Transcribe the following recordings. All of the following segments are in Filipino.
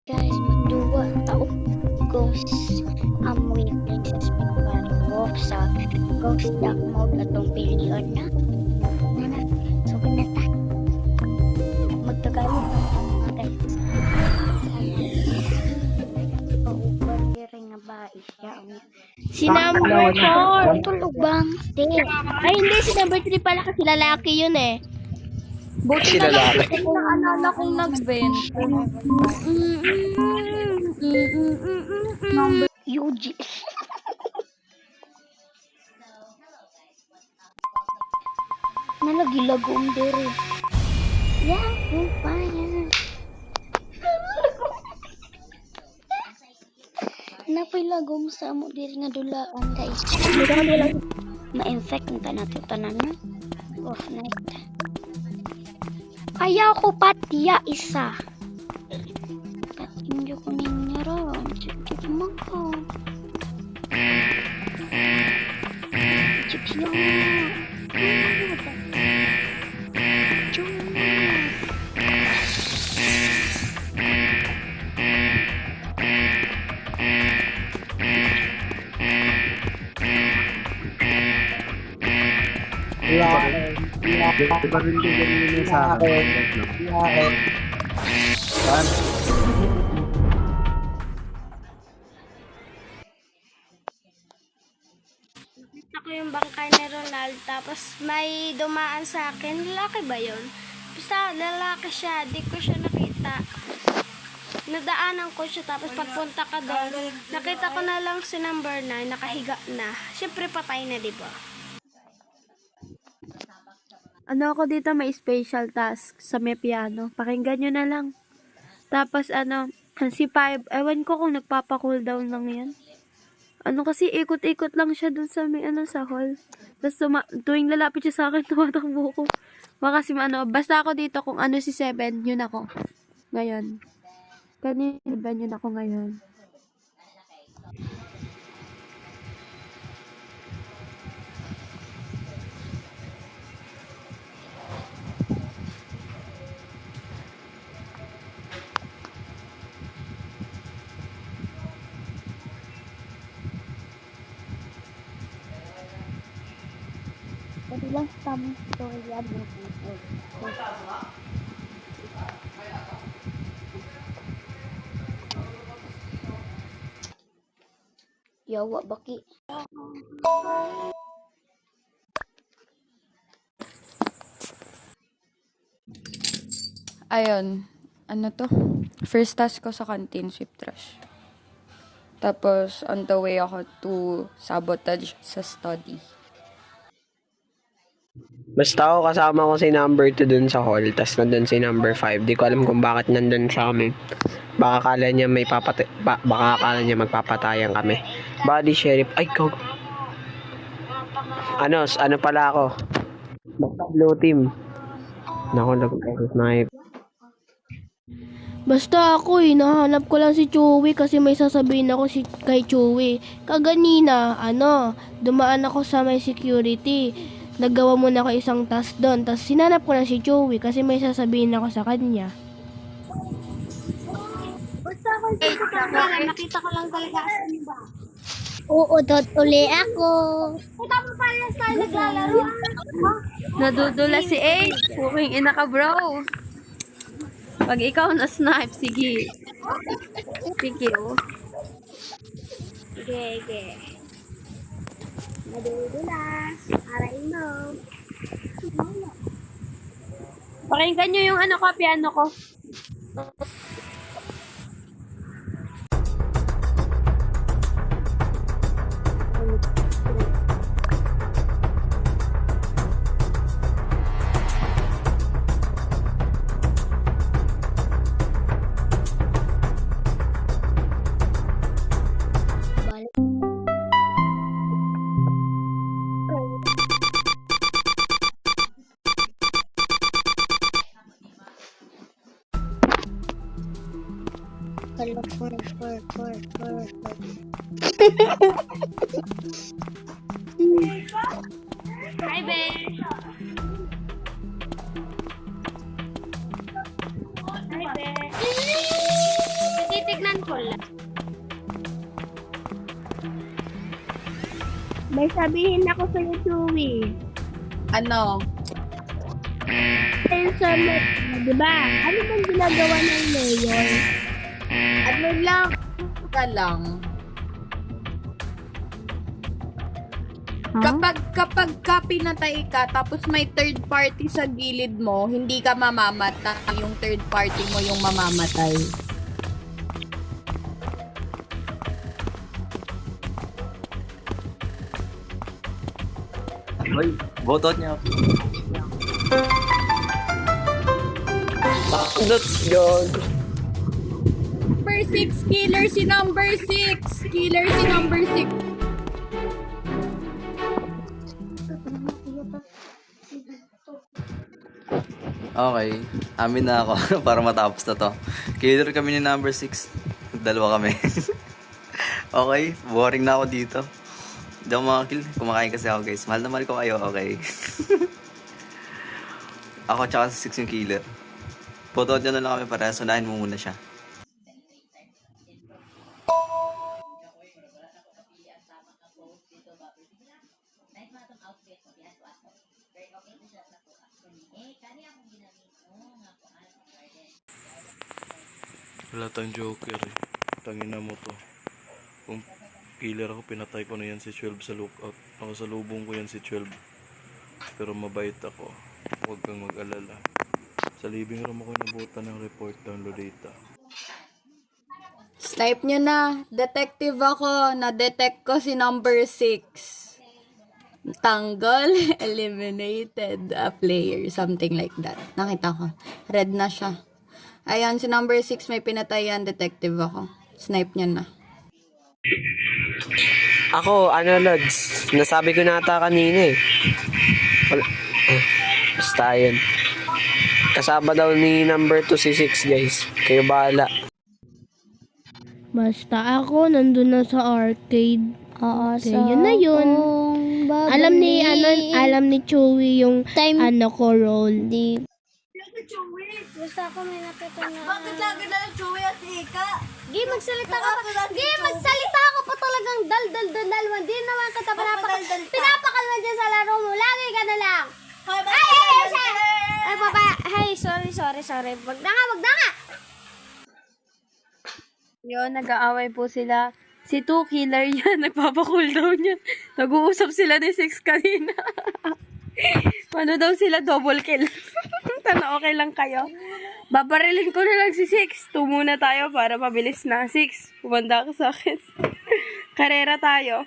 guys, magduwa tao ghost amoy ni Princess Pigaro sa ghost dark mode atong billion na. So ganata. Magtagalog mga guys. Pag-upare nga ba siya. Si number 4. Tulog bang? Ay, hindi. Si number 3 pala kasi lalaki yun eh. Buti na lang kasi naalala kong nag-vent. UG. Nalagilagong dere. Yeah, fire. Napay lagom sa amo diri nga dulaan guys. Ma-infect na tanan na. Off night. Ayaw ko patiya isa. Patingyo ko ninyo ron. Sige mo ko. Sige mo. Diba rin ko ganyan sa akin? Saan? Nakita ko yung bangkay ni Ronald, tapos may dumaan sa akin. Lalaki ba yun? Basta lalaki siya, di ko siya nakita. Nadaanan ko siya, tapos pagpunta ka doon, nakita ko na lang si number 9, nakahiga na. Siyempre patay na, di ba? Ano ako dito, may special task sa may piano. Pakinggan nyo na lang. Tapos si 5, ewan ko kung nagpapa-cooldown lang yan. Kasi ikot-ikot lang siya dun sa may sa hall. Tapos tuwing lalapit siya sa akin, tumatakbo ko. Baka basta ako dito kung si 7, yun ako. Ngayon. Kanina, yun ako ngayon. Lang tamang storya mo. Yawa baki. Ayun, first task ko sa canteen, sweep trash. Tapos, on the way ako to sabotage sa study. Basta ako kasama ko si number 2 dun sa hall, tas nandun si number 5. Di ko alam kung bakit nandun sa amin. Baka akala niya baka akala niya magpapatayan kami. Body sheriff. Ay, go. Ano pala ako? Basta blue team. Naku, nag-snipe. Basta ako nahanap ko lang si Chewie kasi may sasabihin ako kay Chewie. Kaganina, dumaan ako sa may security. Naggawa muna ako isang task doon. Tapos sinanap ko lang si Chewie kasi may sasabihin ako sa kanya. Basta ako dito nakita ko lang talaga sa iba. Oo, uli ako. Kita mo pala sa naglalaro. Nadudula si 8. Puking ina ka, bro. Pag ikaw na snipe, sige. Sige, oh. Sige. Nadudula. Arayin mo. Pakinggan nyo yung piano ko. Hi, babe. Hi, babe. May sabihin ako sa'yo, Chewy. Ano? Attention mo, di ba? Ano bang ginagawa ng mayor? Ano lang? Ka lang. Kapag ka pinatay ka, tapos may third party sa gilid mo, hindi ka mamamatay. Yung third party mo yung mamamatay. Hoy, vote out niya ako. Bakit gago? Number 6, killer si number 6. Killer si number 6. Okay, amin na ako para matapos na to. Killer kami ni number 6. Dalawa kami. Okay, boring na ako dito. Hindi ako makakill. Kumakain kasi ako, guys. Mahal na mahal ko kayo, okay? Ako tsaka si 6 yung killer. Photo out nyo na lang kami para sunahin mo muna siya. Wala tang Joker eh. Tangina mo to. Kung killer ako, pinatay ko na yan si 12 sa lookout. Nakasalubong ko yan si 12. Pero mabait ako. Huwag kang mag-alala. Sa living room ako nabutan ng report ng Lolita. Snipe nyo na. Detective ako. Na-detect ko si number 6. Tanggol, eliminated a player. Something like that. Nakita ko. Red na siya. Ayan, si number 6 may pinatayan. Detective ako. Snipe nyo na. Ako, Lods, nasabi ko na ata kanina eh. Basta yun. Kasama daw ni number 2 si 6, guys. Kayo bahala. Basta ako, nandun na sa arcade. Oo, okay, yun na yun. Alam ni Chewy yung ko role. Basta ako may nakita na... Bakit lagi na lang Chewy at Ika? Gi, magsalita ka pa. Gi, magsalita ka pa talagang dal. Hindi naman kita pinapakalman dyan sa laro mo. Lagi ka na lang. Ay, papa. Hey, sorry. Wag na nga. Yun, nag-aaway po sila. Si 2 killer yan, nagpapa-cooldown yan. Nag-uusap sila ni 6 kanina. Ano daw sila, double kill. Tana, okay lang kayo. Babarilin ko na lang si 6. 2 muna tayo para mabilis na. 6, pumanda ka sa akin. Karera tayo.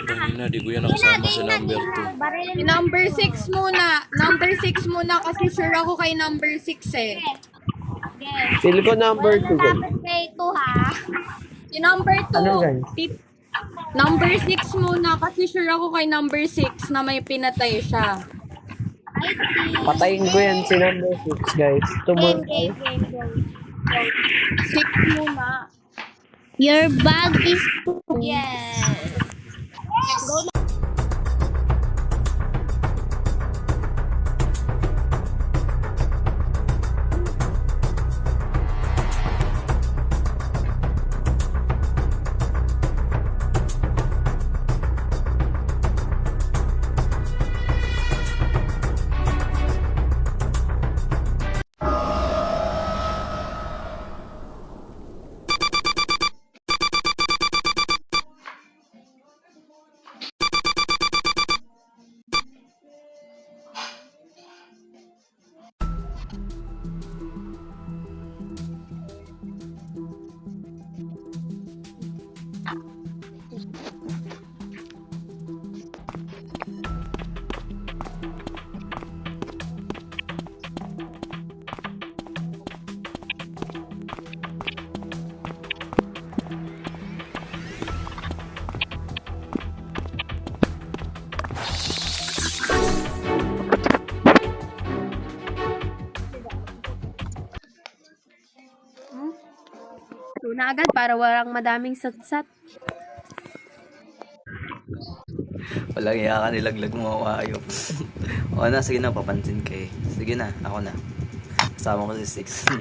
Tangina, di ko yan nakasama sa number 2. Number 6 muna. Number 6 muna kasi sure ako kay number 6 eh. Feel ko number 2, guys. Dapat kay 2, ha? Si number 2. Ano, guys? Number 6 muna kasi sure ako kay number 6 na may pinatay siya. Patayin ko yan si number 6, guys. Game. 6 muna. Your bag is... Yes. So na agad para walang madaming satsat. Walang iyakan, nilaglag mo ako ayop. O na, sige na, papansin kay. Sige na, ako na. Kasama ko si 6.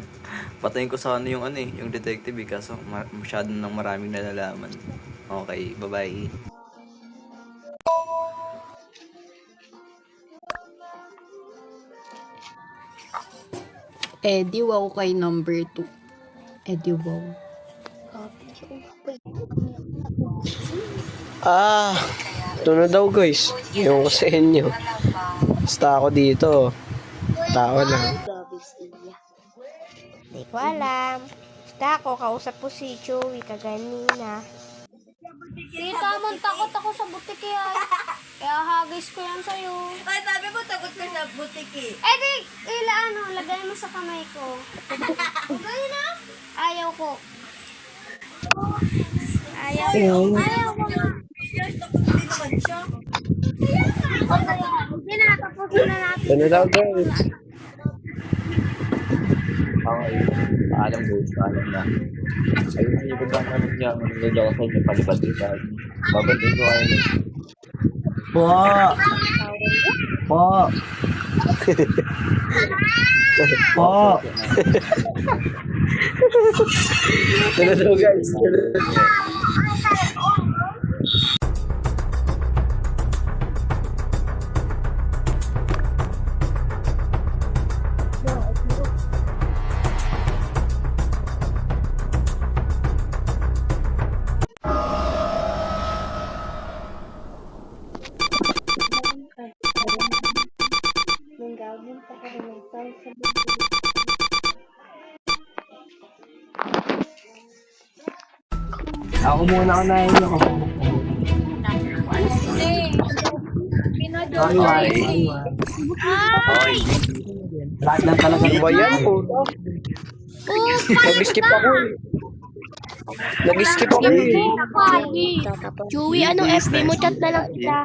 Patayin ko sana yung yung detective kaso masyado nang maraming nalalaman. Okay, bye-bye. Eddie, wow kay number 2. Eddie, wow. Ito na daw guys. Yung ko sa inyo. Basta ako dito. Tao lang. Hindi ko alam. Basta ako, kausap ko si Joey kaganina. Tita, takot ako sa butiki ay. Kaya hagis ko yan sa'yo. Ay, sabi mo, takot ka sa butiki. Eh di, lagay mo sa kamay ko. Lagay na. Ayaw ko. Ayaw ko. Ayaw ko na. Hindi na, tapusin na natin. Ito na daw guys. Okay. Paalam guys, paalam na. Ayun na, ibig ba namin niya, manunod ako sa inyo, palipad din sa akin. Babalik ko kayo. Po! Po! Po! Ito na daw guys. Ako muna ako na inyo. Okay. Lahat lang talaga ba yan? Nag-skip ako eh. Nag-skip ako eh. Joey, anong FB mo? Chat na lang kita.